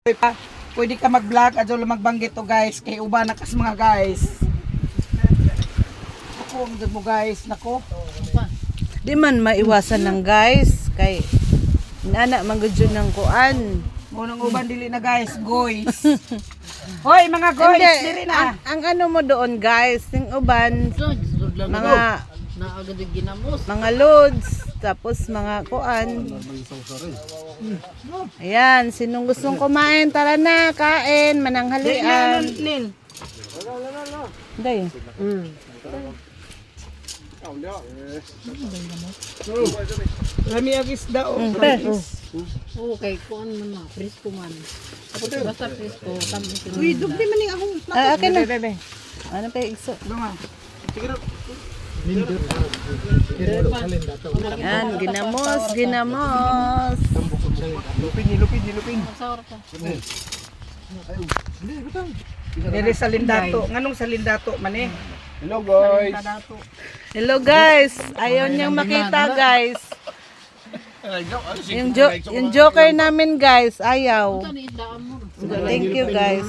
Pwede ka mag-vlog adto lang magbanggit to guys kay uban na kas mga guys. Ako ang mo guys nako. Di man maiwasan ng guys kay nana manggudyo ng kuan. Unang uban dili na guys, guys. Hoy mga guys, Hindi, dili na. ang ano mo doon guys, yung uban mga mga loads, tapos mga kuan. Ayan, sinong gustong kumain, tara na, kain, mananghalian. Nin. Day. Lami ang isda o. Okay, kuan man na, presko man. Basta presko, tamis. Uy, dugdi man yung akong plato. Ah, okay na. Ano pa yung igso? Dunga. Yan, ginamos, ginamos. Masawar ka. Dili sa lindato. Nganong sa lindato man eh? Hello guys. Hello guys, ayaw niyang makita guys. Yung joker namin guys, ayaw. Ano idaan mo? Thank you guys.